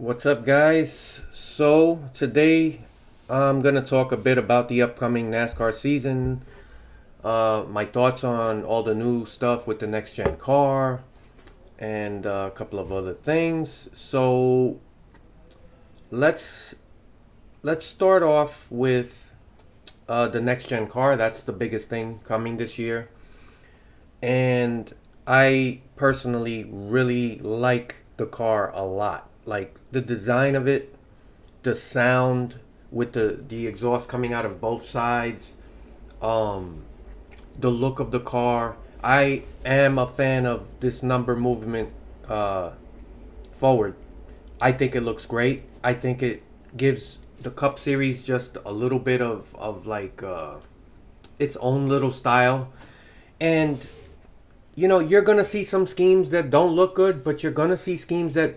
What's up, guys? So, today I'm going to talk a bit about the upcoming NASCAR season, my thoughts on all the new stuff with the next gen car, and a couple of other things. So, let's let's start off with the next gen car. That's the biggest thing coming this year. And I personally really like the car a lot. Like the design of it, the sound with the exhaust coming out of both sides, um, the look of the car. I am a fan of this number movement uh, forward. I think it looks great. I think it gives the Cup Series just a little bit of like its own little style. And you're gonna see some schemes that don't look good, but you're gonna see schemes that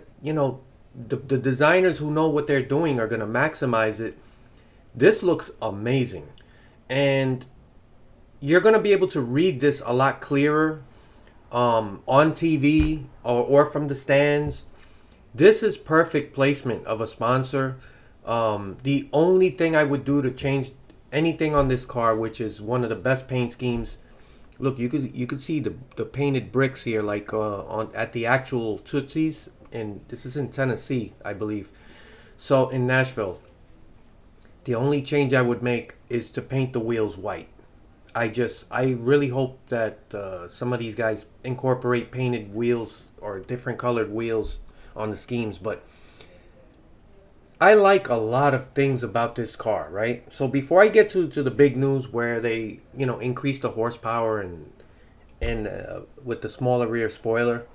the designers who know what they're doing are gonna maximize it. This looks amazing, and you're gonna be able to read this a lot clearer on TV or from the stands. This is perfect placement of a sponsor. The only thing I would do to change anything on this car, which is one of the best paint schemes. Look, you could see the painted bricks here, like on at the actual Tootsies, and this is in Tennessee, I believe. So in Nashville, the only change I would make is to paint the wheels white. I really hope that some of these guys incorporate painted wheels or different colored wheels on the schemes, but I like a lot of things about this car, right? So before I get to the big news where they, increase the horsepower and with the smaller rear spoiler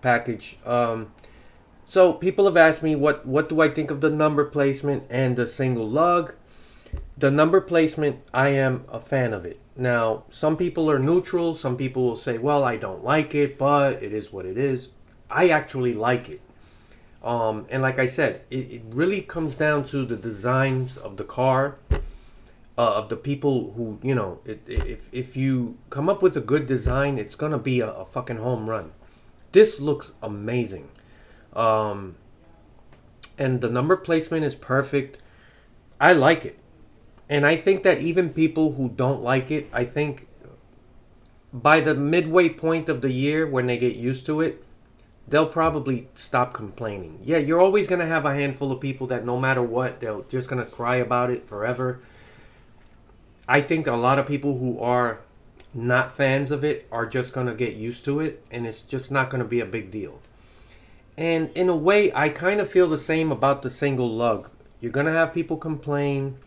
package, so people have asked me what do I think of the number placement and the single lug. The number placement, I am a fan of it. Now, some people are neutral. Some people will say, well, I don't like it, but it is what it is. I actually like it. And like I said, it really comes down to the designs of the car, of the people who, if you come up with a good design, it's going to be a fucking home run. This looks amazing. Um, and the number placement is perfect. I like it. And I think that even people who don't like it, I think by the midway point of the year when they get used to it, they'll probably stop complaining. Yeah, you're always going to have a handful of people that no matter what, they're just going to cry about it forever. I think a lot of people who are not fans of it are just going to get used to it, and it's just not going to be a big deal. And in a way, I kind of feel the same about the single lug. You're going to have people complain.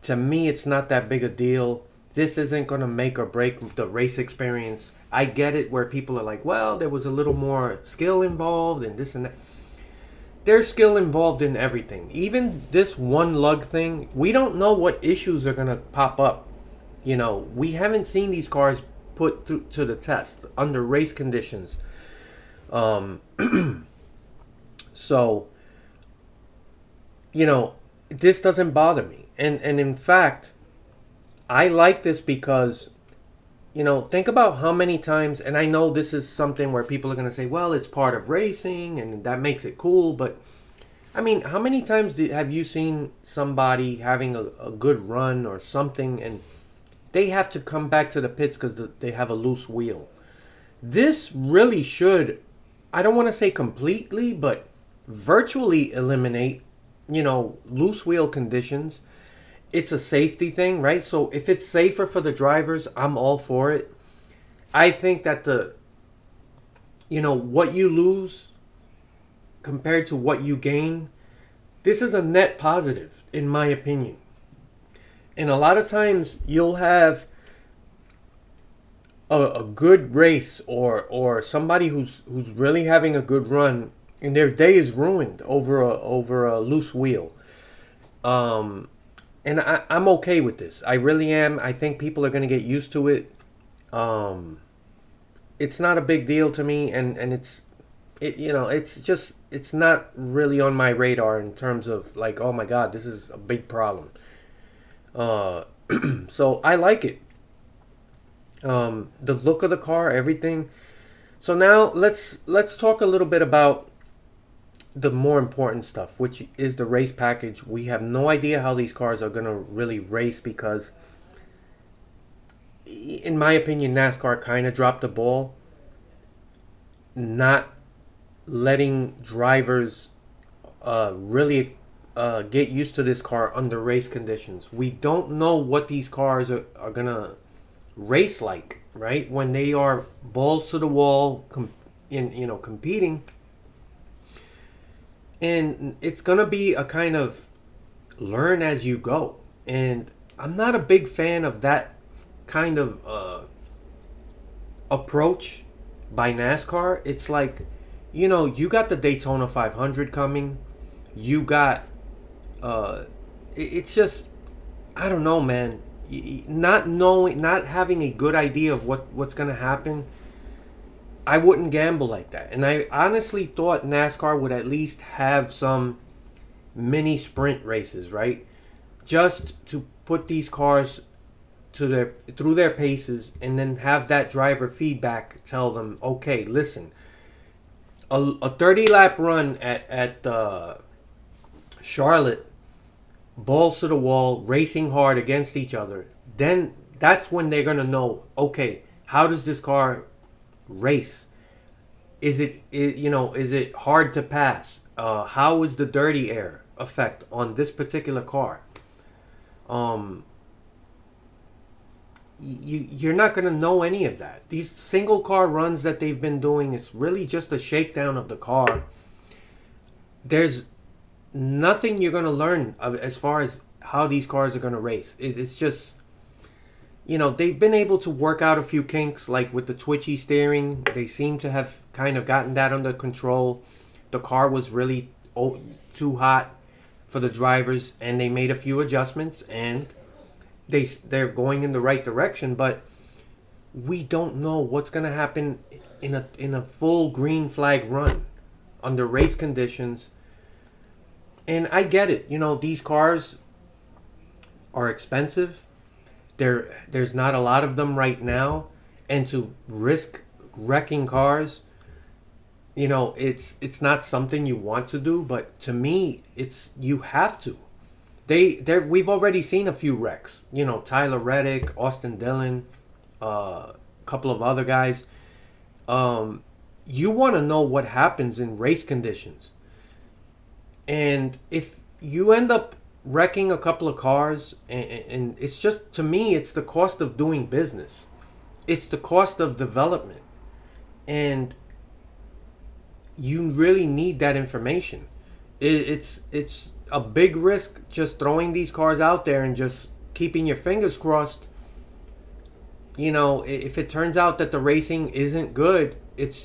To me, it's not that big a deal. This isn't going to make or break the race experience. I get it where people are like, well, there was a little more skill involved and this and that. There's skill involved in everything. Even this one lug thing, we don't know what issues are going to pop up. We haven't seen these cars put to the test under race conditions. Um, so, this doesn't bother me. And in fact, I like this because think about how many times, and I know this is something where people are going to say, well, it's part of racing and that makes it cool. But I mean, how many times have you seen somebody having a good run or something and they have to come back to the pits because they have a loose wheel? This really should, I don't want to say completely, but virtually eliminate, loose wheel conditions. It's a safety thing, right? So if it's safer for the drivers, I'm all for it. I think that what you lose compared to what you gain, this is a net positive, in my opinion. And a lot of times you'll have a good race or somebody who's really having a good run, and their day is ruined over a loose wheel. And I'm okay with this. I really am. I think people are going to get used to it. It's not a big deal to me, and it's not really on my radar in terms of like, oh my God, this is a big problem. Uh, so I like it. The look of the car, everything. So now let's talk a little bit about the more important stuff, which is the race package. We have no idea how these cars are going to really race because, in my opinion, NASCAR kind of dropped the ball, not letting drivers really get used to this car under race conditions. We don't know what these cars are going to race like, right? When they are balls to the wall, competing. And it's gonna be a kind of learn as you go. And I'm not a big fan of that kind of approach by NASCAR. It's like, you got the Daytona 500 coming. You got, uh, it's just, I don't know, man. Not knowing, not having a good idea of what's gonna happen. I wouldn't gamble like that. And I honestly thought NASCAR would at least have some mini sprint races, right? Just to put these cars to their through their paces, and then have that driver feedback tell them, okay, listen, a 30 lap run at Charlotte, balls to the wall, racing hard against each other. Then that's when they're gonna know, okay, how does this car race? Is it hard to pass? How is the dirty air effect on this particular car? Um, you're not going to know any of that. These single car runs that they've been doing, it's really just a shakedown of the car. There's nothing you're going to learn as far as how these cars are going to race. It's just, they've been able to work out a few kinks, like with the twitchy steering. They seem to have kind of gotten that under control. The car was really too hot for the drivers, and they made a few adjustments, and they're going in the right direction. But we don't know what's going to happen in a full green flag run under race conditions. And I get it. These cars are expensive. There's not a lot of them right now, and to risk wrecking cars, it's not something you want to do. But to me, you have to. We've already seen a few wrecks. Tyler Reddick, Austin Dillon, a couple of other guys. You want to know what happens in race conditions, and if you end up wrecking a couple of cars, and it's just, to me, it's the cost of doing business. It's the cost of development. And you really need that information. It's a big risk just throwing these cars out there and just keeping your fingers crossed. If it turns out that the racing isn't good, it's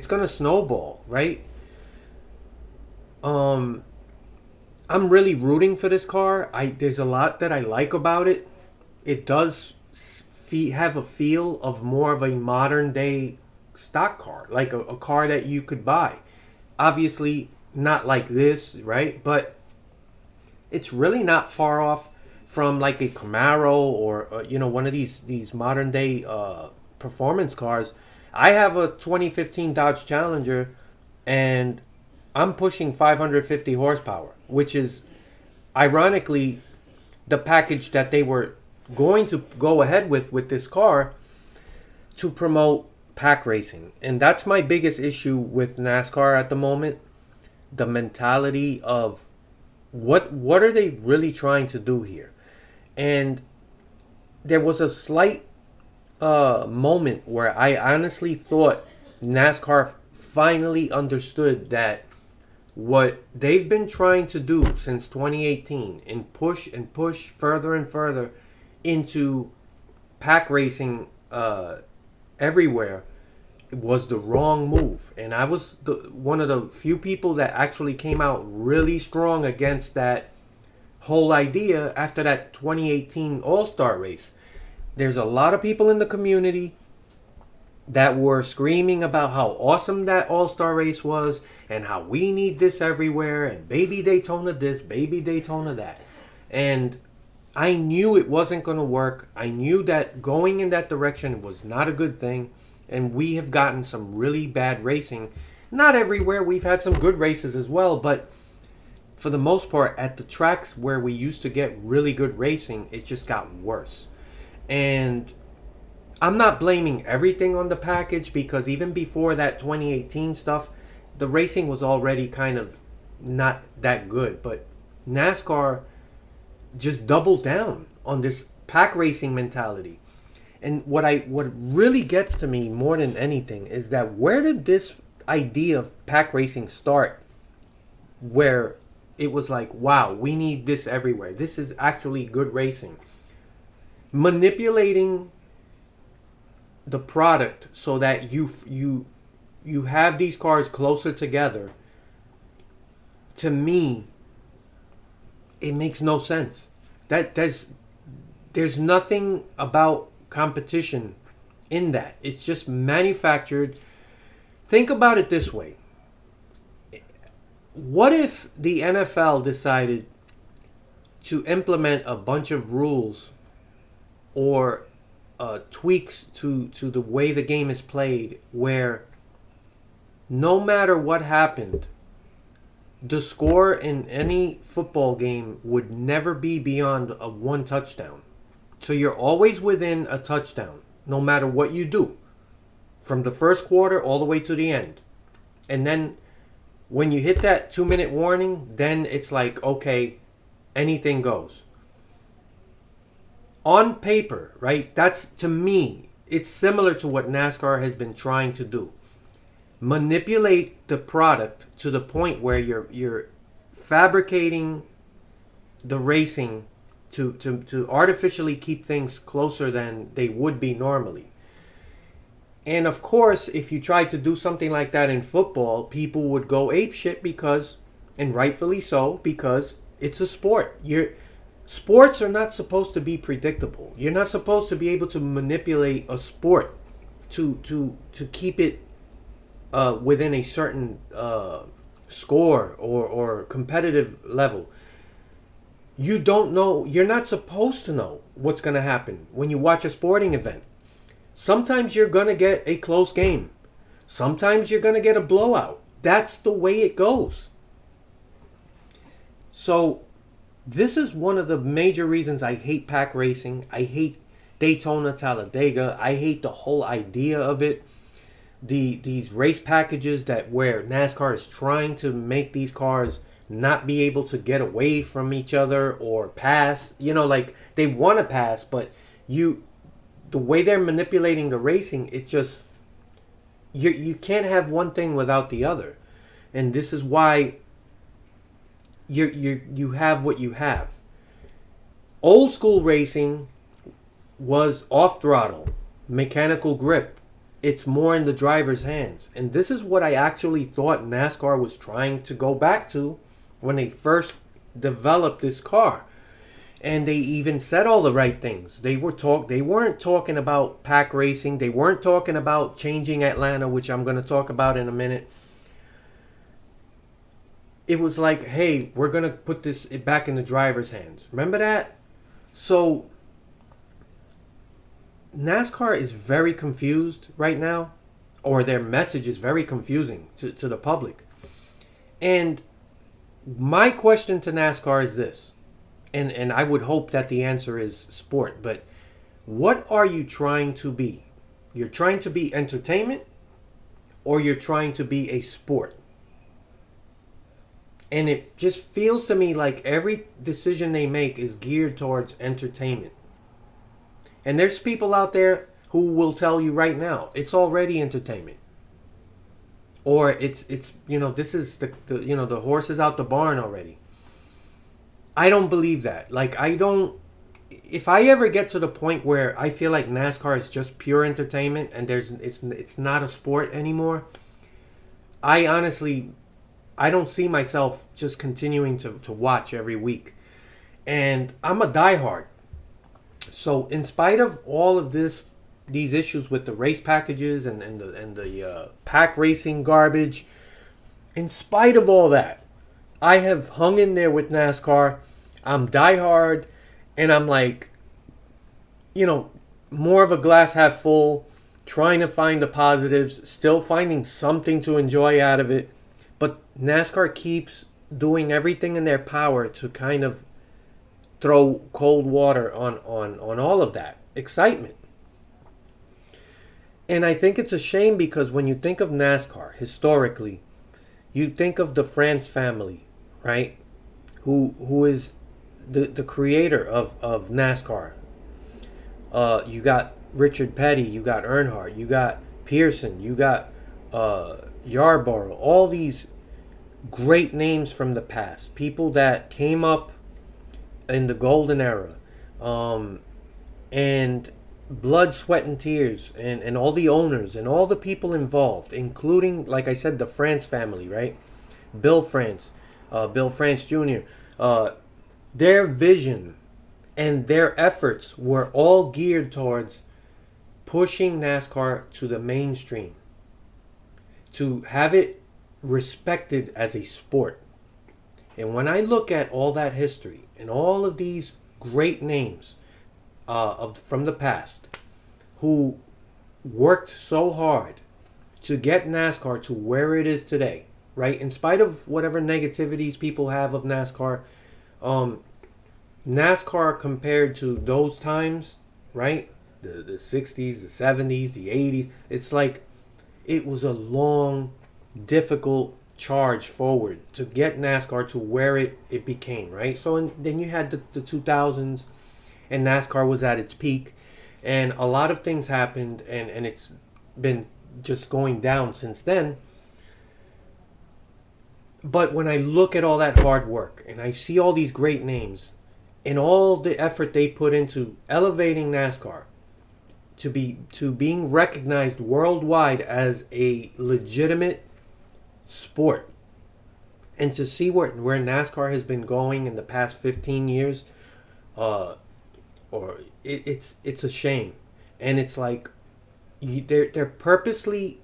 going to snowball, right? I'm really rooting for this car. There's a lot that I like about it. It does have a feel of more of a modern day stock car, like a car that you could buy. Obviously, not like this, right? But it's really not far off from like a Camaro or one of these modern day performance cars. I have a 2015 Dodge Challenger, and I'm pushing 550 horsepower, which is ironically the package that they were going to go ahead with this car to promote pack racing. And that's my biggest issue with NASCAR at the moment. The mentality of what are they really trying to do here? And there was a slight moment where I honestly thought NASCAR finally understood that what they've been trying to do since 2018 and push further and further into pack racing everywhere was the wrong move. And I was one of the few people that actually came out really strong against that whole idea after that 2018 All-Star race. There's a lot of people in the community that were screaming about how awesome that All-Star race was and how we need this everywhere and baby Daytona this, baby Daytona that. And I knew it wasn't going to work. I knew that going in that direction was not a good thing. And we have gotten some really bad racing. Not everywhere. We've had some good races as well, but for the most part, at the tracks where we used to get really good racing, it just got worse. And I'm not blaming everything on the package, because even before that 2018 stuff, the racing was already kind of not that good. But NASCAR just doubled down on this pack racing mentality. And what really gets to me more than anything is that, where did this idea of pack racing start, where it was like, wow, we need this everywhere. This is actually good racing. Manipulating the product so that you have these cars closer together. To me, it makes no sense. That there's nothing about competition in that. It's just manufactured. Think about it this way. What if the NFL decided to implement a bunch of rules or tweaks to the way the game is played, where no matter what happened, the score in any football game would never be beyond a one touchdown? So you're always within a touchdown, no matter what you do, from the first quarter all the way to the end. And then when you hit that 2-minute warning, then it's like, okay, anything goes. On paper, right? That's, to me, it's similar to what NASCAR has been trying to do. Manipulate the product to the point where you're fabricating the racing to artificially keep things closer than they would be normally. And of course, if you tried to do something like that in football, people would go apeshit, because, and rightfully so, because it's a sport. Sports are not supposed to be predictable. You're not supposed to be able to manipulate a sport to keep it within a certain score or competitive level. You don't know. You're not supposed to know what's going to happen when you watch a sporting event. Sometimes you're going to get a close game. Sometimes you're going to get a blowout. That's the way it goes. So this is one of the major reasons I hate pack racing. I hate Daytona, Talladega. I hate the whole idea of it. These race packages that where NASCAR is trying to make these cars not be able to get away from each other or pass. You know, like, they want to pass, but the way they're manipulating the racing, it just, you can't have one thing without the other. And this is why you have what you have. Old school racing was off throttle, mechanical grip. It's more in the driver's hands. And this is what I actually thought NASCAR was trying to go back to when they first developed this car. And they even said all the right things. They weren't talking about pack racing. They weren't talking about changing Atlanta, which I'm going to talk about in a minute. It was like, hey, we're going to put this back in the driver's hands. Remember that? So NASCAR is very confused right now, or their message is very confusing to the public. And my question to NASCAR is this, and I would hope that the answer is sport, but what are you trying to be? You're trying to be entertainment, or you're trying to be a sport? And it just feels to me like every decision they make is geared towards entertainment. And there's people out there who will tell you right now, it's already entertainment. Or it's this is the horse is out the barn already. I don't believe that. Like, if I ever get to the point where I feel like NASCAR is just pure entertainment and it's not a sport anymore, I don't see myself just continuing to watch every week. And I'm a diehard. So in spite of all of these issues with the race packages and the pack racing garbage, in spite of all that, I have hung in there with NASCAR. I'm diehard, and I'm like, more of a glass half full. trying to find the positives, still finding something to enjoy out of it. But NASCAR keeps doing everything in their power to kind of throw cold water on all of that excitement. And I think it's a shame because when you think of NASCAR historically, you think of the France family, right? Who is the creator of NASCAR. You got Richard Petty, you got Earnhardt, you got Pearson, you got Yarborough, all these great names from the past, people that came up in the golden era, and blood, sweat, and tears, and all the owners and all the people involved, including, like I said, the France family, right? Bill France, Bill France Jr. Their vision and their efforts were all geared towards pushing NASCAR to the mainstream, to have it respected as a sport. And when I look at all that history and all of these great names from the past who worked so hard to get NASCAR to where it is today, right? In spite of whatever negativities people have of NASCAR, NASCAR compared to those times, right? The 60s, the 70s, the 80s, it's like it was a long, difficult charge forward to get NASCAR to where it became, right? So then you had the 2000s, and NASCAR was at its peak, and a lot of things happened, and it's been just going down since then. But when I look at all that hard work and I see all these great names and all the effort they put into elevating NASCAR to being recognized worldwide as a legitimate sport, and to see where NASCAR has been going in the past 15 years, it's a shame. And it's like they're purposely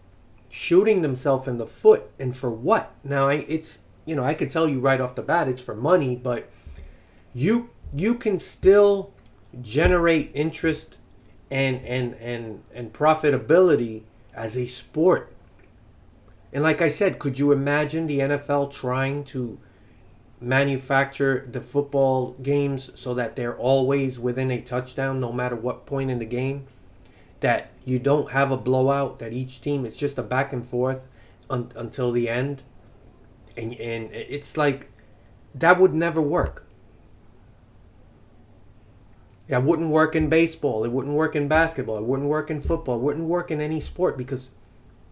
shooting themselves in the foot, and for what? Now I could tell you right off the bat it's for money, but you can still generate interest and profitability as a sport. And like I said, could you imagine the NFL trying to manufacture the football games so that they're always within a touchdown no matter what point in the game? That you don't have a blowout, that each team, it's just a back and forth until the end. And it's like, that would never work. That wouldn't work in baseball. It wouldn't work in basketball. It wouldn't work in football. It wouldn't work in any sport, because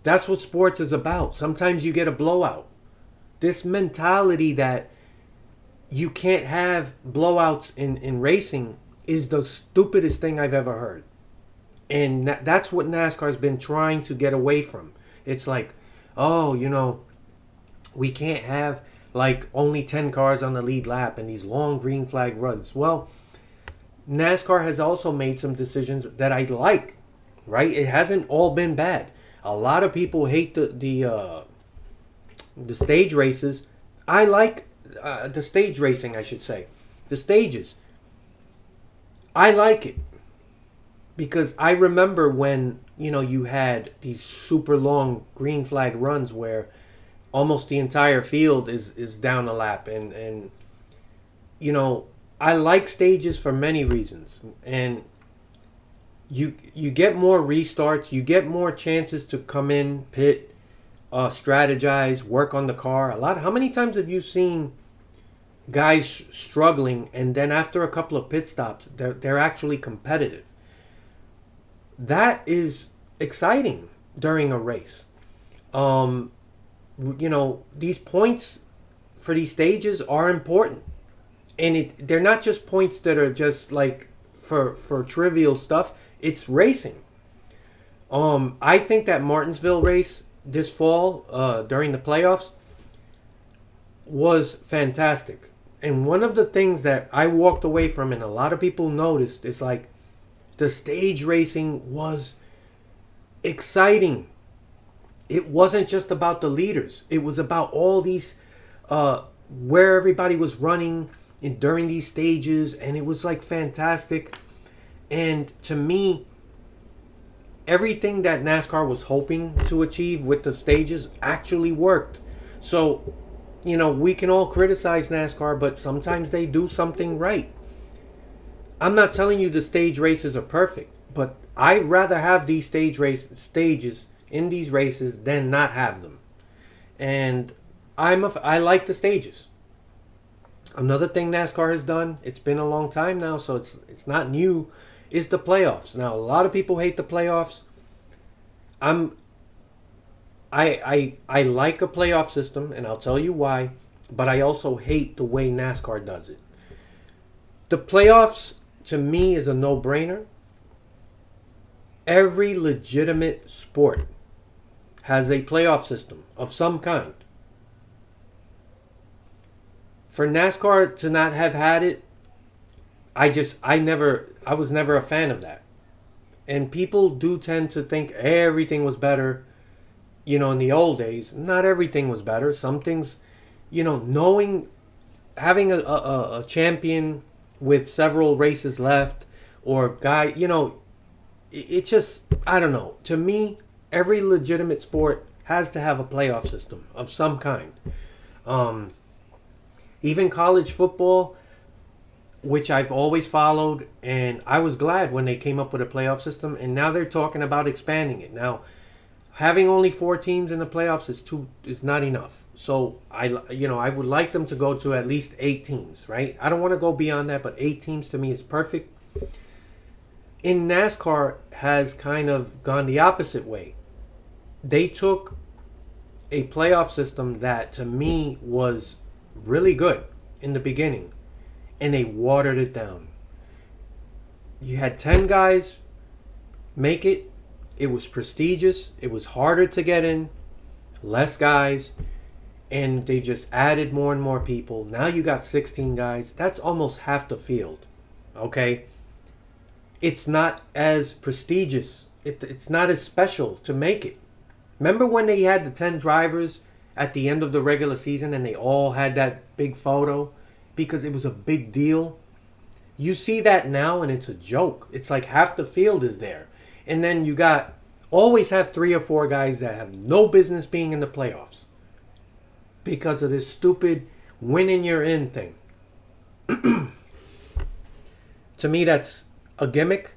that's what sports is about. Sometimes you get a blowout. This mentality that you can't have blowouts in racing is the stupidest thing I've ever heard. And that's what NASCAR's been trying to get away from. It's like, oh, we can't have like only 10 cars on the lead lap and these long green flag runs. Well, NASCAR has also made some decisions that I like, right? It hasn't all been bad. A lot of people hate the stage races. I like the stage racing, I should say. The stages. I like it. Because I remember when, you had these super long green flag runs where almost the entire field is down a lap. And I like stages for many reasons. And you get more restarts. You get more chances to come in, pit, strategize, work on the car. How many times have you seen guys struggling and then after a couple of pit stops, they're actually competitive? That is exciting during a race. These points for these stages are important. And they're not just points that are just like for trivial stuff. It's racing. I think that Martinsville race this fall during the playoffs was fantastic. And one of the things that I walked away from and a lot of people noticed is like, the stage racing was exciting. It wasn't just about the leaders. It was about all these, where everybody was running during these stages. And it was like fantastic. And to me, everything that NASCAR was hoping to achieve with the stages actually worked. So, we can all criticize NASCAR, but sometimes they do something right. I'm not telling you the stage races are perfect, but I'd rather have these stages in these races than not have them. And I like the stages. Another thing NASCAR has done, it's been a long time now, so it's not new, is the playoffs. Now, a lot of people hate the playoffs. I like a playoff system, and I'll tell you why, but I also hate the way NASCAR does it. The playoffs, to me, is a no-brainer. Every legitimate sport has a playoff system of some kind. For NASCAR to not have had it, I was never a fan of that. And people do tend to think everything was better, in the old days. Not everything was better. Some things, having a champion with several races left, or guy, it just, I don't know. To me, every legitimate sport has to have a playoff system of some kind. Even college football, which I've always followed, and I was glad when they came up with a playoff system, and now they're talking about expanding it. Now, having only 4 teams in the playoffs is not enough. So I would like them to go to at least 8 teams, right? I don't want to go beyond that, but 8 teams to me is perfect. In NASCAR has kind of gone the opposite way. They took a playoff system that to me was really good in the beginning, and they watered it down. You had 10 guys make it. It was prestigious. It was harder to get in. Less guys. And they just added more and more people. Now you got 16 guys. That's almost half the field. Okay? It's not as prestigious. It's not as special to make it. Remember when they had the 10 drivers at the end of the regular season and they all had that big photo? Because it was a big deal. You see that now and it's a joke. It's like half the field is there. And then you always have 3 or 4 guys that have no business being in the playoffs. Because of this stupid winning you're in thing. To me, that's a gimmick.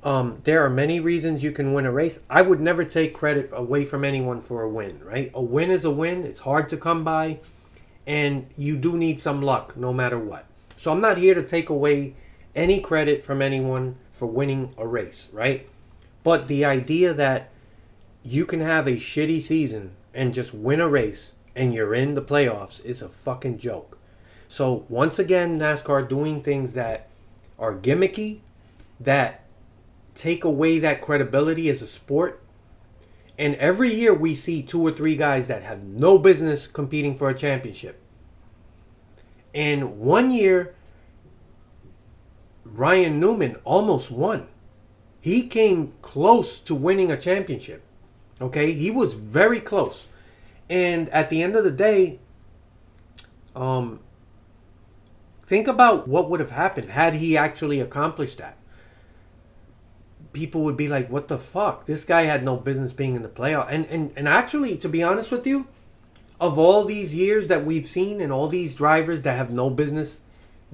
There are many reasons you can win a race. I would never take credit away from anyone for a win, right? A win is a win. It's hard to come by. And you do need some luck no matter what. So I'm not here to take away any credit from anyone for winning a race, right? But the idea that you can have a shitty season and just win a race and you're in the playoffs is a fucking joke. So once again, NASCAR doing things that are gimmicky, that take away that credibility as a sport. And every year we see 2 or 3 guys that have no business competing for a championship. And one year, Ryan Newman almost won. He came close to winning a championship. Okay? He was very close. And at the end of the day, think about what would have happened had he actually accomplished that. People would be like, what the fuck? This guy had no business being in the playoff. And actually, to be honest with you, of all these years that we've seen and all these drivers that have no business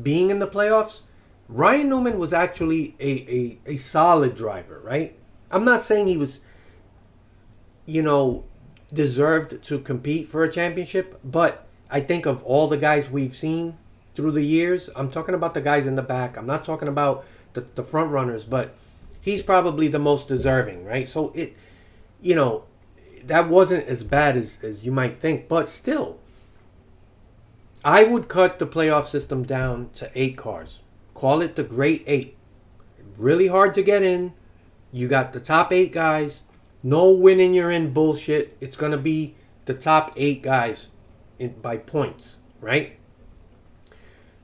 being in the playoffs, Ryan Newman was actually a solid driver, right? I'm not saying he was, deserved to compete for a championship, but I think of all the guys we've seen through the years, I'm talking about the guys in the back. I'm not talking about the front runners, but he's probably the most deserving, right? So that wasn't as bad as you might think, but still, I would cut the playoff system down to 8 cars. Call it the Great 8. Really hard to get in. You got the top 8 guys. No winning you're in bullshit. It's going to be the top 8 guys by points, right?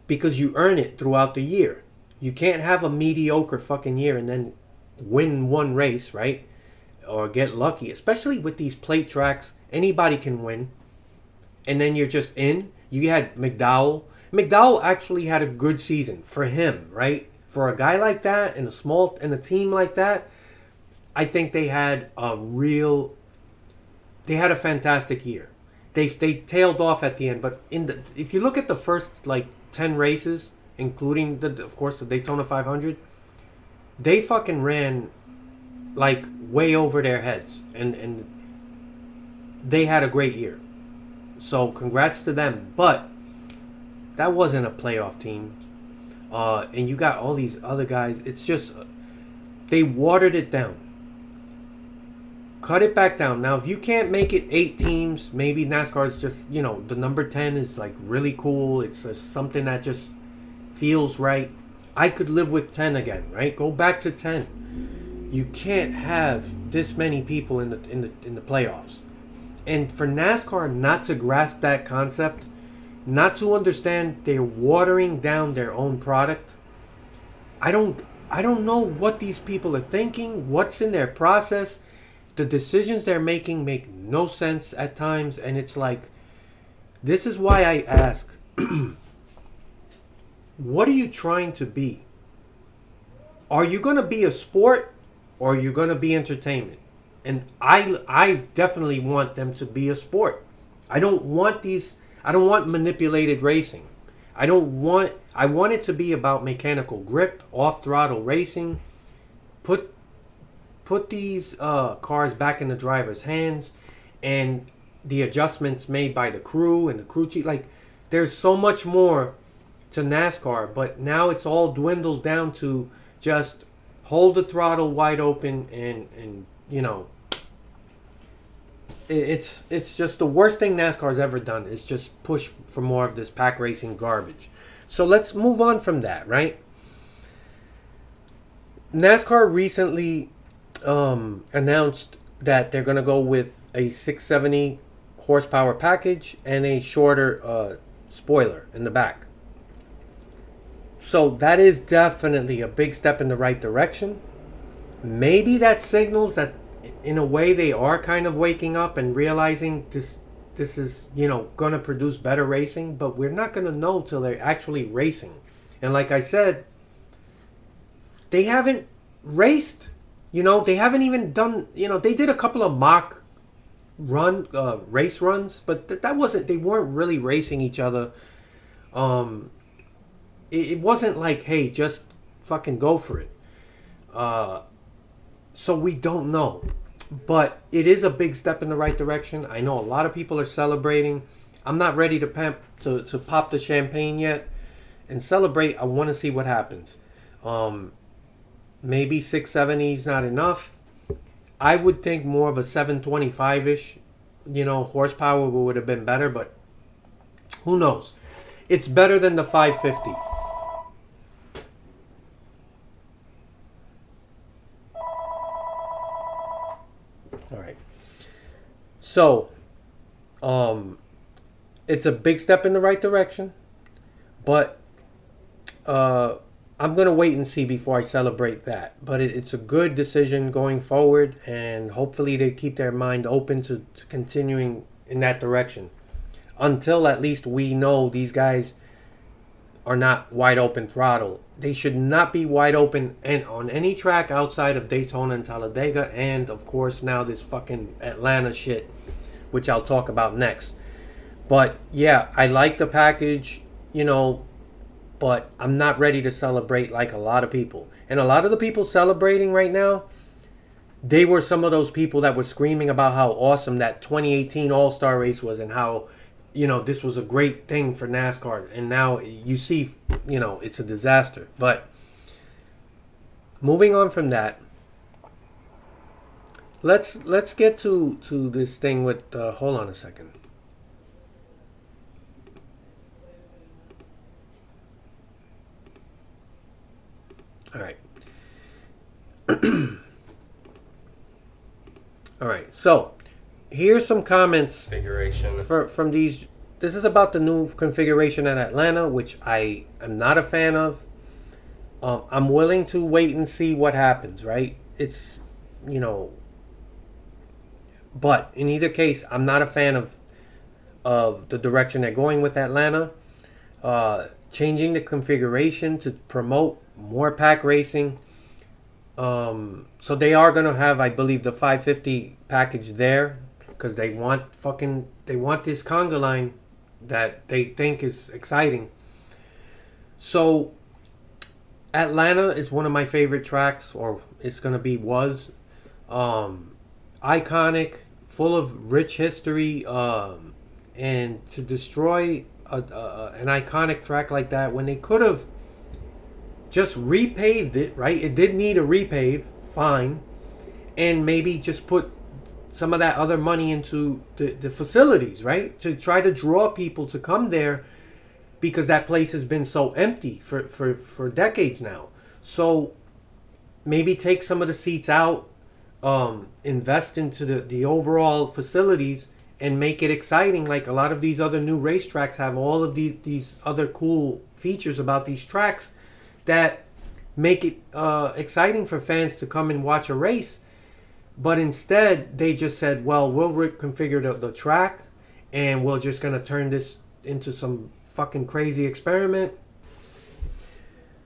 Because you earn it throughout the year. You can't have a mediocre fucking year and then win one race, right? Or get lucky. Especially with these plate tracks. Anybody can win. And then you're just in. You had McDowell. McDowell actually had a good season for him, right? For a guy like that and a team like that, I think they had a fantastic year. They tailed off at the end, but if you look at the first like 10 races, including of course the Daytona 500, they fucking ran like way over their heads, and they had a great year. So congrats to them, but that wasn't a playoff team. And you got all these other guys. It's just they watered it down. Cut it back down. Now, if you can't make it 8 teams, maybe NASCAR's just, the number 10 is like really cool. It's something that just feels right. I could live with 10 again, right? Go back to 10. You can't have this many people in the playoffs. And for NASCAR not to grasp that concept, not to understand they're watering down their own product, I don't know what these people are thinking, what's in their process. The decisions they're making make no sense at times, and it's like, this is why I ask, what are you trying to be? Are you going to be a sport, or are you going to be entertainment? And I definitely want them to be a sport. I don't want manipulated racing. I want it to be about mechanical grip, off throttle racing. Put these cars back in the driver's hands, and the adjustments made by the crew and the crew chief. Like, there's so much more to NASCAR, but now it's all dwindled down to just hold the throttle wide open, and it's just the worst thing NASCAR's ever done is just push for more of this pack racing garbage. So let's move on from that, right? NASCAR recently announced that they're going to go with a 670 horsepower package and a shorter spoiler in the back. So that is definitely a big step in the right direction. Maybe that signals that in a way they are kind of waking up and realizing this is, going to produce better racing, but we're not going to know till they're actually racing. And like I said, they haven't raced. They haven't even done, they did a couple of mock race runs, but that wasn't, they weren't really racing each other. It wasn't like, hey, just fucking go for it. So we don't know. But it is a big step in the right direction. I know a lot of people are celebrating. I'm not ready to pop the champagne yet and celebrate. I want to see what happens. Maybe 670 is not enough. I would think more of a 725-ish, horsepower would have been better, but who knows? It's better than the 550. All right. So, it's a big step in the right direction, but I'm going to wait and see before I celebrate that. But it's a good decision going forward, and hopefully they keep their mind open to continuing in that direction until at least we know these guys are not wide open throttle. They should not be wide open and on any track outside of Daytona and Talladega, and of course now this fucking Atlanta shit, which I'll talk about next. But yeah, I like the package, but I'm not ready to celebrate like a lot of people. And a lot of the people celebrating right now, they were some of those people that were screaming about how awesome that 2018 All-Star race was and how, this was a great thing for NASCAR. And now you see, it's a disaster. But moving on from that, let's get to this thing with, hold on a second. All right. All right. So, here's some comments from these. This is about the new configuration at Atlanta, which I am not a fan of. I'm willing to wait and see what happens, right? It's, but in either case, I'm not a fan of the direction they're going with Atlanta. Changing the configuration to promote more pack racing. So they are gonna have, I believe, the 550 package there because they want this conga line that they think is exciting. So Atlanta is one of my favorite tracks, or it's gonna be was, iconic, full of rich history, and to destroy an iconic track like that when they could have just repaved it, right? It did need a repave, fine, and maybe just put some of that other money into the facilities, right? To try to draw people to come there because that place has been so empty for decades now. So maybe take some of the seats out, invest into the overall facilities and make it exciting. Like a lot of these other new racetracks have all of these other cool features about these tracks that make it exciting for fans to come and watch a race. But instead, they just said, well, we'll reconfigure the track and we're just going to turn this into some fucking crazy experiment.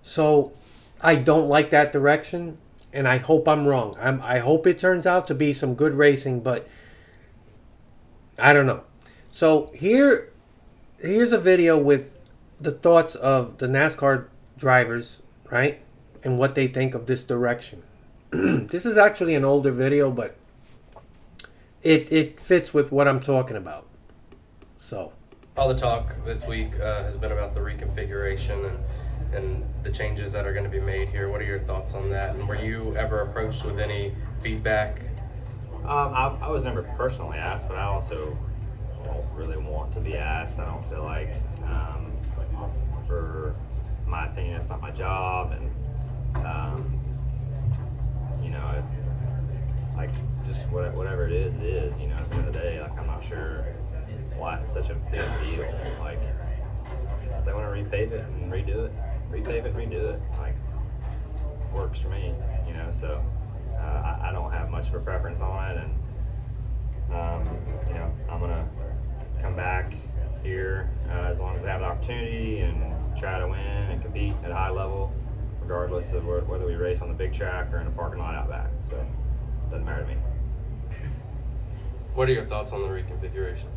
So I don't like that direction, and I hope I'm wrong. I hope it turns out to be some good racing, but I don't know. So here's a video with the thoughts of the NASCAR drivers, right? And what they think of this direction. This is actually an older video, but it fits with what I'm talking about. So all the talk this week has been about the reconfiguration and the changes that are going to be made here. What are your thoughts on that? And were you ever approached with any feedback? I was never personally asked, but I also don't really want to be asked. I don't feel like, for my opinion, it's not my job, and you know, like just whatever it is, you know. At the end of the day, like I'm not sure why it's such a big deal. Like if they want to repave it and redo it, repave it, redo it. Like works for me, you know. So I don't have much of a preference on it, and you know, I'm gonna come back here as long as they have the opportunity and try to win and compete at a high level, regardless of whether we race on the big track or in a parking lot out back. So it doesn't matter to me. What are your thoughts on the reconfiguration?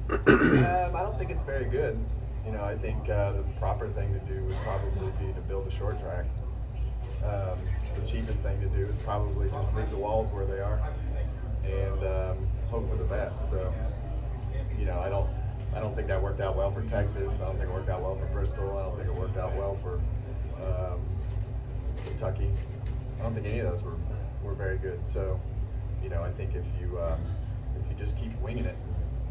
I don't think it's very good. You know, I think the proper thing to do would probably be to build a short track. The cheapest thing to do is probably just leave the walls where they are and hope for the best. So, you know, I don't think that worked out well for Texas. I don't think it worked out well for Bristol. I don't think it worked out well for Kentucky. I don't think any of those were very good. So, you know, I think if you just keep winging it,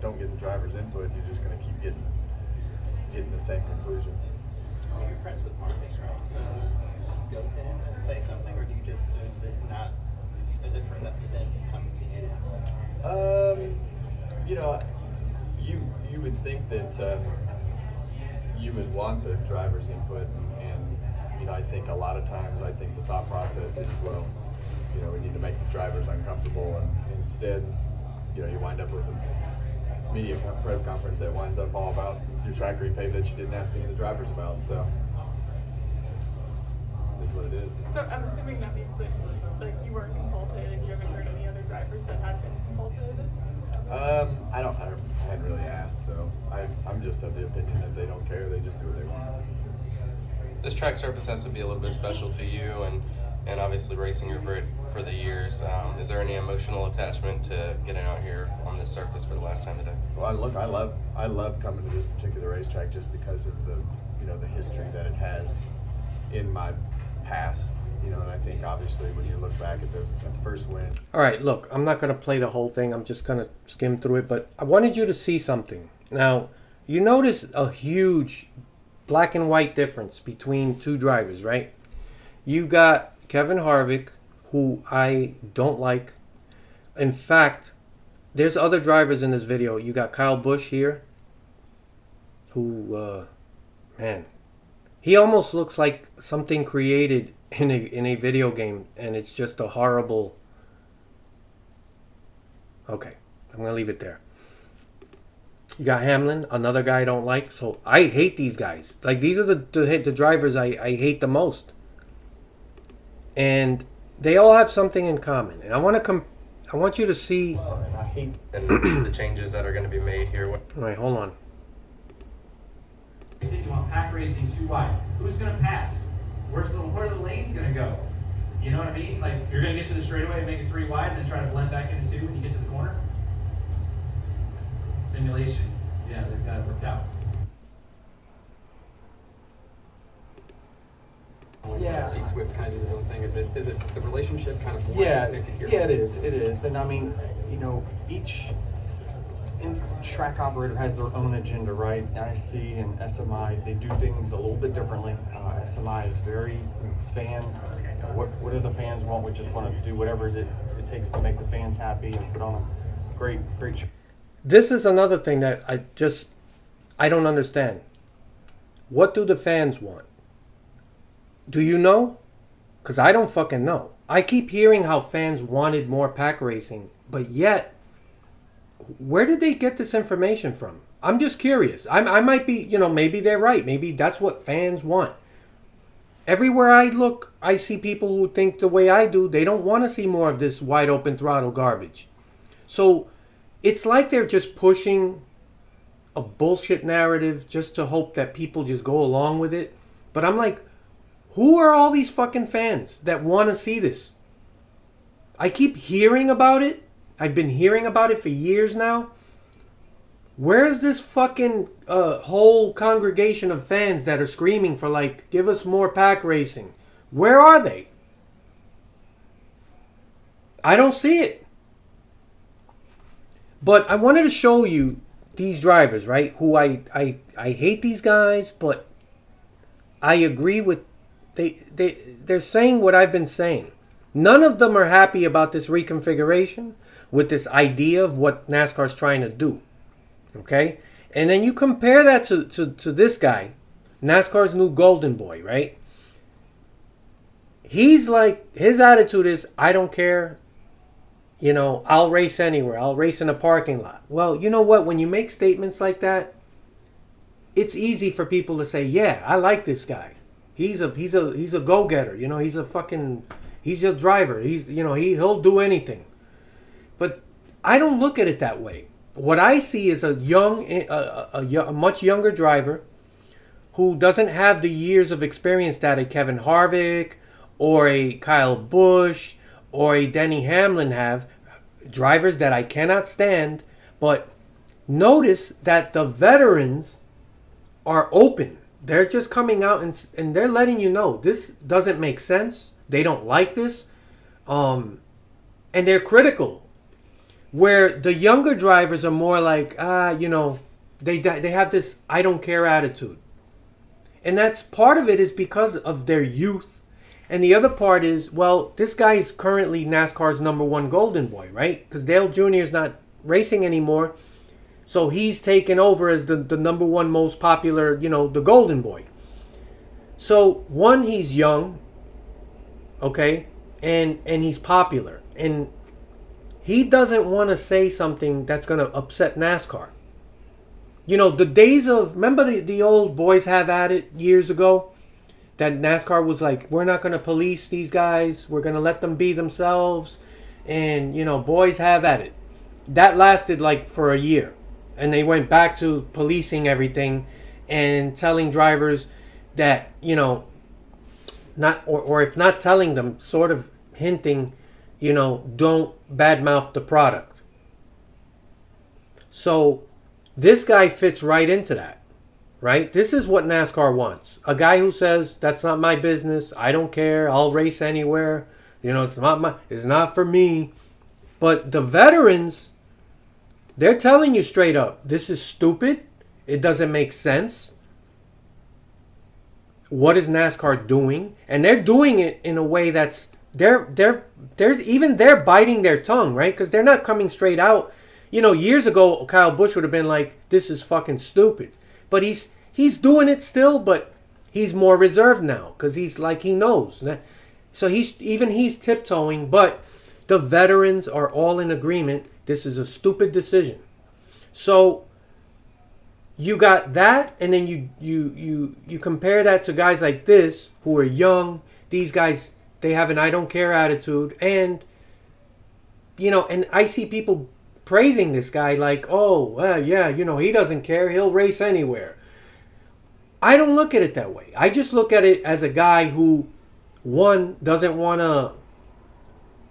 don't get the driver's input, you're just going to keep getting the same conclusion. You're friends with Marcus, right? So you go to him and say something, or do you just is it for them to come to you? You know, you would think that you would want the driver's input, and you know, I think a lot of times the thought process is, well, you know, we need to make the drivers uncomfortable, and instead, you know, you wind up with a media press conference that winds up all about your track repave that you didn't ask any of the drivers about. So that's what it is. So I'm assuming that means that like you weren't consulted and you haven't heard any other drivers that had been consulted? I hadn't really asked, so I'm just of the opinion that they don't care, they just do what they want. This track surface has to be a little bit special to you, and obviously racing over it for the years. Is there any emotional attachment to getting out here on this surface for the last time today? Well, look, I love coming to this particular racetrack just because of the history that it has in my past. You know, and I think obviously when you look back at the first win. all right, look, I'm not going to play the whole thing. I'm just going to skim through it, but I wanted you to see something. Now, you notice a huge black and white difference between two drivers, right? You got Kevin Harvick, who I don't like. In fact, there's other drivers in this video. You got Kyle Busch here, who, man, he almost looks like something created in a video game, and it's just a horrible. Okay, I'm gonna leave it there. You got Hamlin, another guy I don't like. So I hate these guys. Like, these are the drivers I hate the most. And they all have something in common, and I want you to see. And I hate. And the changes that are going to be made here. All right, hold on. You want pack racing too wide. Who's going to pass? Where are the lanes going to go? You know what I mean? Like, you're going to get to the straightaway and make it 3 wide, and then try to blend back into 2 when you get to the corner? Simulation. Yeah, they've got it worked out. Yeah. Steve Swift kind of do his own thing. Is it the relationship kind of more Yeah, disconnected here? yeah, it is. And I mean, you know, each track operator has their own agenda, right? IC and SMI, they do things a little bit differently. SMI is very fan. What do the fans want? We just want to do whatever it takes to make the fans happy and put on a great show. This is another thing that I don't understand. What do the fans want? Do you know? Because I don't fucking know. I keep hearing how fans wanted more pack racing, but yet, where did they get this information from? I'm just curious. I might be, maybe they're right. Maybe that's what fans want. Everywhere I look, I see people who think the way I do. They don't want to see more of this wide open throttle garbage. So, it's like they're just pushing a bullshit narrative just to hope that people just go along with it. But I'm like, who are all these fucking fans that want to see this? I keep hearing about it. I've been hearing about it for years now. Where's this fucking whole congregation of fans that are screaming for, like, give us more pack racing? Where are they? I don't see it. But I wanted to show you these drivers, right? Who I hate these guys, but I agree with. They're saying what I've been saying. None of them are happy about this reconfiguration with this idea of what NASCAR's trying to do. Okay? And then you compare that to this guy, NASCAR's new golden boy, right? He's like, his attitude is, I don't care. I'll race anywhere. I'll race in a parking lot. Well, you know what? When you make statements like that, it's easy for people to say, yeah, I like this guy. He's a go-getter. He's a driver. He'll do anything. But I don't look at it that way. What I see is a much younger driver who doesn't have the years of experience that a Kevin Harvick or a Kyle Busch or a Denny Hamlin have, drivers that I cannot stand. But notice that the veterans are open. They're just coming out and they're letting you know this doesn't make sense. They don't like this. And they're critical. Where the younger drivers are more like, they have this I don't care attitude. And that's part of it is because of their youth. And the other part is, well, this guy is currently NASCAR's #1 golden boy, right? Because Dale Jr. is not racing anymore. So he's taken over as the #1 most popular, the golden boy. So, one, he's young, okay? And he's popular. And he doesn't want to say something that's going to upset NASCAR. The days of, remember the old boys have at it years ago? That NASCAR was like, we're not going to police these guys. We're going to let them be themselves. And, boys have at it. That lasted like for a year. And they went back to policing everything and telling drivers that, not, or if not telling them, sort of hinting, don't badmouth the product. So this guy fits right into that. Right? This is what NASCAR wants. A guy who says, that's not my business. I don't care. I'll race anywhere. It's not for me. But the veterans, they're telling you straight up, this is stupid. It doesn't make sense. What is NASCAR doing? And they're doing it in a way that's, they're biting their tongue, right? Because they're not coming straight out. Years ago, Kyle Busch would have been like, this is fucking stupid. But he's doing it still, but he's more reserved now because he's like he knows. So he's tiptoeing, but the veterans are all in agreement. This is a stupid decision. So you got that, and then you compare that to guys like this who are young. These guys They have an I don't care attitude. And, and I see people praising this guy like, oh, well, yeah, he doesn't care. He'll race anywhere. I don't look at it that way. I just look at it as a guy who, one, doesn't want to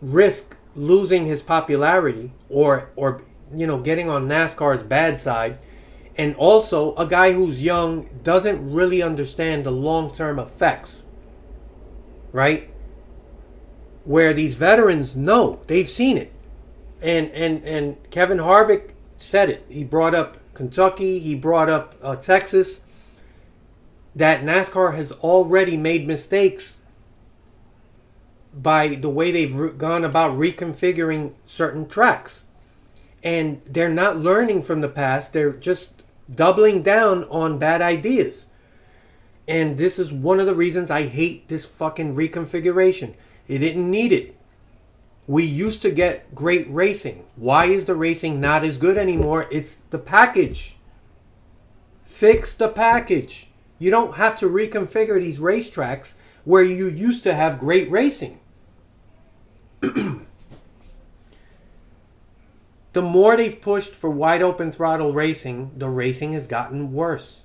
risk losing his popularity or getting on NASCAR's bad side, and also a guy who's young doesn't really understand the long-term effects, right? Where these veterans know, they've seen it. And Kevin Harvick said it. He brought up Kentucky, he brought up Texas, that NASCAR has already made mistakes by the way they've gone about reconfiguring certain tracks. And they're not learning from the past. They're just doubling down on bad ideas. And this is one of the reasons I hate this fucking reconfiguration. It didn't need it. We used to get great racing. Why is the racing not as good anymore? It's the package. Fix the package. You don't have to reconfigure these racetracks where you used to have great racing. The more they've pushed for wide open throttle racing, the racing has gotten worse.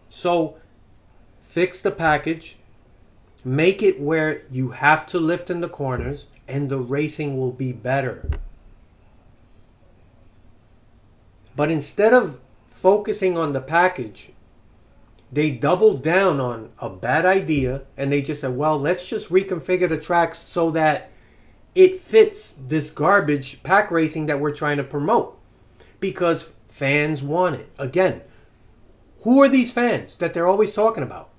So, fix the package. Make it where you have to lift in the corners and the racing will be better. But instead of focusing on the package, they doubled down on a bad idea and they just said, well, let's just reconfigure the tracks so that it fits this garbage pack racing that we're trying to promote. Because fans want it. Again, who are these fans that they're always talking about?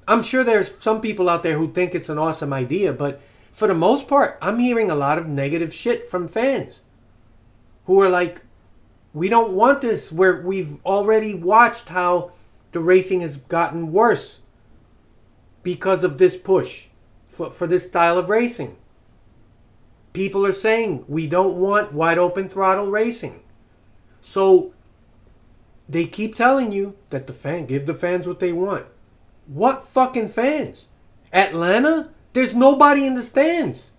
I'm sure there's some people out there who think it's an awesome idea, but for the most part, I'm hearing a lot of negative shit from fans who are like, we don't want this, where we've already watched how the racing has gotten worse because of this push for this style of racing. People are saying we don't want wide open throttle racing. So they keep telling you that give the fans what they want. What fucking fans? Atlanta? There's nobody in the stands.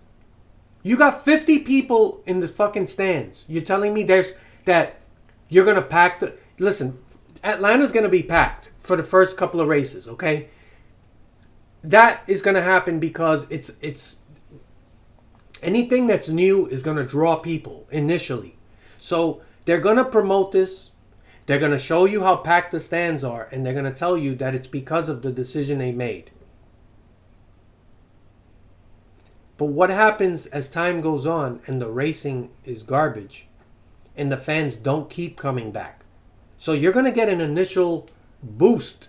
You got 50 people in the fucking stands. You're telling me that you're going to pack the... Listen, Atlanta's going to be packed for the first couple of races, okay? That is going to happen because it's anything that's new is going to draw people initially. So they're going to promote this. They're going to show you how packed the stands are, and they're going to tell you that it's because of the decision they made. But what happens as time goes on and the racing is garbage and the fans don't keep coming back? So you're going to get an initial boost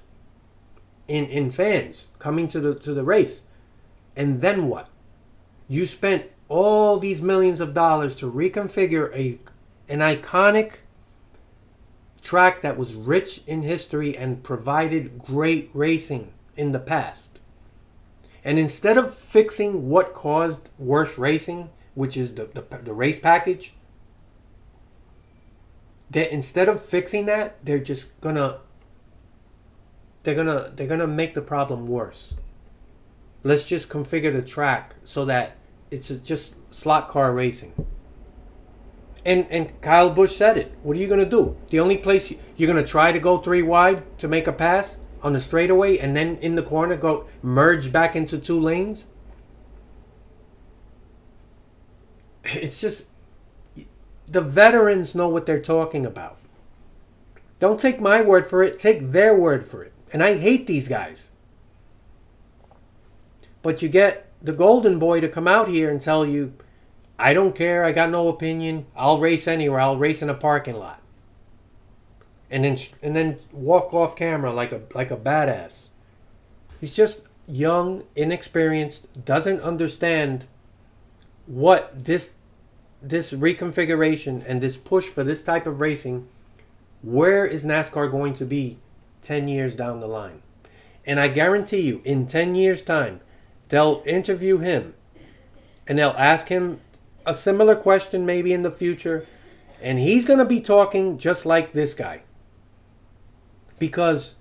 in fans coming to the race. And then what? You spent all these millions of dollars to reconfigure an iconic track that was rich in history and provided great racing in the past. And instead of fixing what caused worse racing, which is the race package, instead of fixing that, they're just gonna make the problem worse. Let's just configure the track so that it's just slot car racing. And Kyle Busch said it. What are you going to do? The only place you're going to try to go 3 wide to make a pass on the straightaway and then in the corner go merge back into 2 lanes? It's just, the veterans know what they're talking about. Don't take my word for it. Take their word for it. And I hate these guys. But you get the golden boy to come out here and tell you, I don't care, I got no opinion, I'll race anywhere, I'll race in a parking lot. And then walk off camera like a badass. He's just young, inexperienced, doesn't understand what this reconfiguration and this push for this type of racing, where is NASCAR going to be 10 years down the line? And I guarantee you, in 10 years' time, they'll interview him and they'll ask him a similar question maybe in the future, and he's going to be talking just like this guy. Because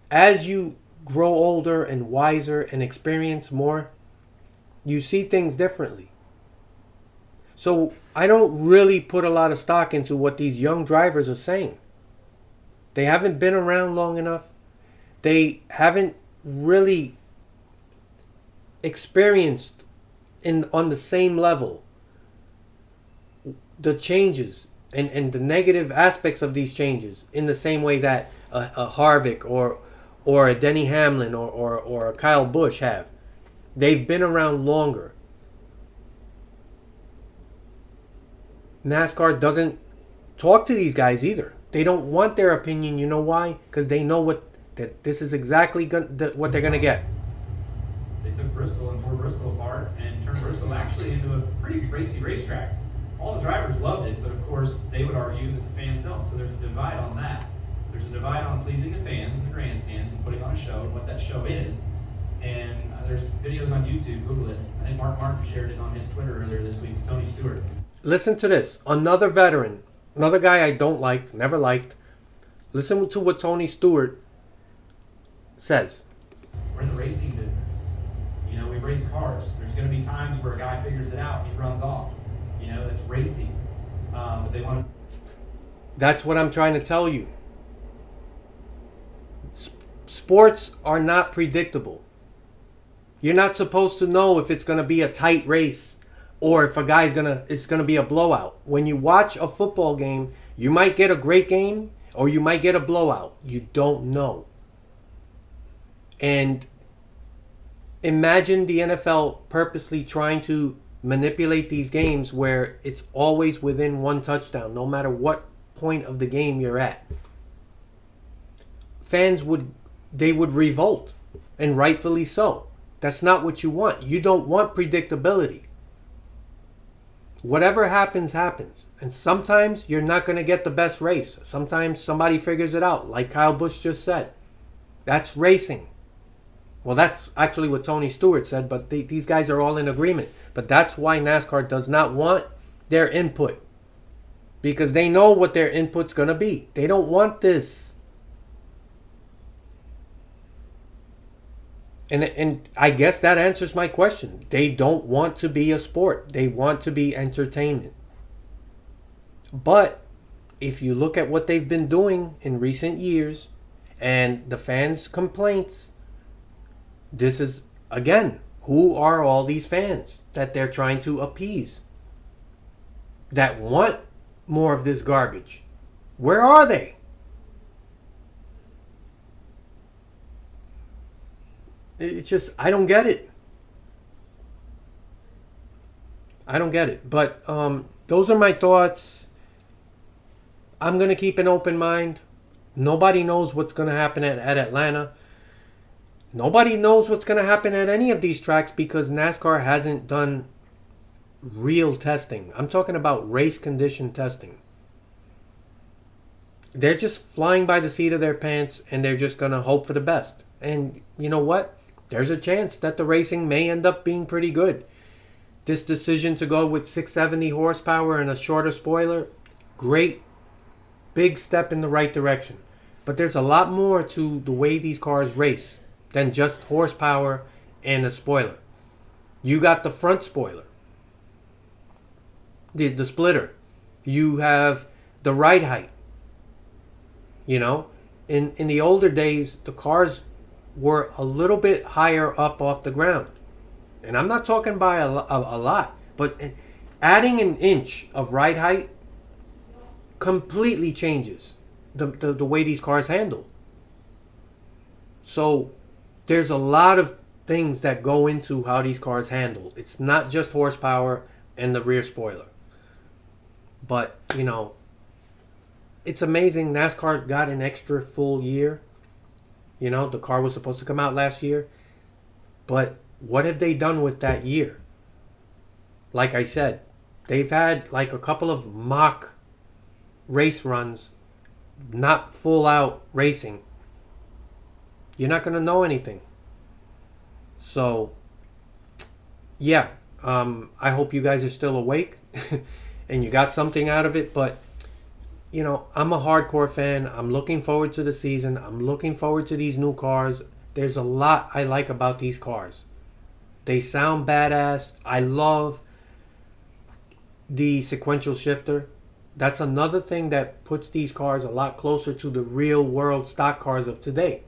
as you grow older and wiser and experience more, you see things differently. So I don't really put a lot of stock into what these young drivers are saying. They haven't been around long enough. They haven't really experienced on the same level the changes and the negative aspects of these changes in the same way that a Harvick or a Denny Hamlin or a Kyle Busch have. They've been around longer. NASCAR doesn't talk to these guys either. They don't want their opinion. You know why? Because they know that this is exactly what they're going to get. They took Bristol and tore Bristol apart and turned Bristol actually into a pretty racy racetrack. All the drivers loved it, but of course they would argue that the fans don't. So there's a divide on that. There's a divide on pleasing the fans in the grandstands and putting on a show and what that show is. And there's videos on YouTube. Google it. I think Mark Martin shared it on his Twitter earlier this week. Tony Stewart. Listen to this. Another veteran, another guy I don't like, never liked. Listen to what Tony Stewart says. We're in the racing business. You know, we race cars. There's going to be times where a guy figures it out and he runs off. You know, it's racing. But they want to. That's what I'm trying to tell you. Sports are not predictable. You're not supposed to know if it's going to be a tight race or if it's going to be a blowout. When you watch a football game, you might get a great game or you might get a blowout. You don't know. And imagine the NFL purposely trying to manipulate these games where it's always within one touchdown, no matter what point of the game you're at. Fans would revolt, and rightfully so. That's not what you want. You don't want predictability. Whatever happens, happens. And sometimes you're not going to get the best race. Sometimes somebody figures it out, like Kyle Busch just said. That's racing. Well, that's actually what Tony Stewart said, but these guys are all in agreement. But that's why NASCAR does not want their input. Because they know what their input's going to be. They don't want this. And I guess that answers my question. They don't want to be a sport. They want to be entertainment. But if you look at what they've been doing in recent years and the fans' complaints, this is, again, who are all these fans that they're trying to appease? That want more of this garbage? Where are they? It's just, I don't get it. I don't get it. But those are my thoughts. I'm going to keep an open mind. Nobody knows what's going to happen at Atlanta. Nobody knows what's going to happen at any of these tracks because NASCAR hasn't done real testing. I'm talking about race condition testing. They're just flying by the seat of their pants and they're just going to hope for the best. And you know what? There's a chance that the racing may end up being pretty good. This decision to go with 670 horsepower and a shorter spoiler, great, big step in the right direction. But there's a lot more to the way these cars race than just horsepower and a spoiler. You got the front spoiler, the splitter. You have the ride height. You know, in the older days, the cars were a little bit higher up off the ground. And I'm not talking by a lot, but adding an inch of ride height completely changes the way these cars handle. So there's a lot of things that go into how these cars handle. It's not just horsepower and the rear spoiler. But, you know, it's amazing NASCAR got an extra full year. You know, the car was supposed to come out last year. But what have they done with that year? Like I said, they've had like a couple of mock race runs, not full out racing. You're not going to know anything. So, yeah, I hope you guys are still awake and you got something out of it. But, you know, I'm a hardcore fan. I'm looking forward to the season. I'm looking forward to these new cars. there's a lot I like about these cars. They sound badass. I love the sequential shifter. That's another thing that puts these cars a lot closer to the real world stock cars of today.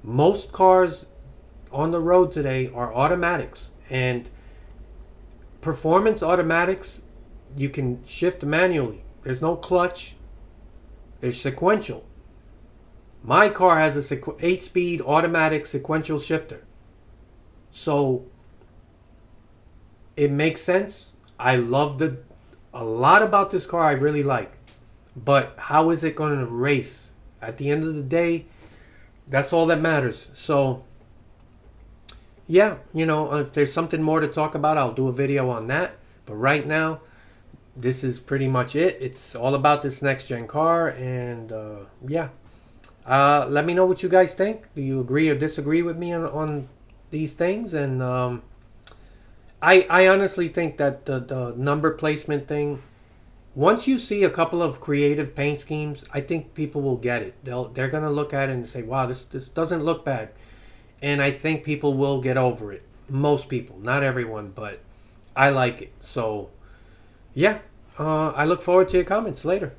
Most cars on the road today are automatics, and performance automatics, you can shift manually. There's no clutch. There's sequential. My car has a 8-speed automatic sequential shifter. So it makes sense. I love a lot about this car I really like. But how is it going to race? At the end of the day, that's all that matters. So yeah, if there's something more to talk about, I'll do a video on that. But right now, this is pretty much it. It's all about this next gen car, and yeah. Let me know what you guys think. Do you agree or disagree with me on these things? And I honestly think that the number placement thing, once you see a couple of creative paint schemes, I think people will get it. They're gonna look at it and say, "Wow, this doesn't look bad," and I think people will get over it. Most people, not everyone, but I like it. So yeah, I look forward to your comments later.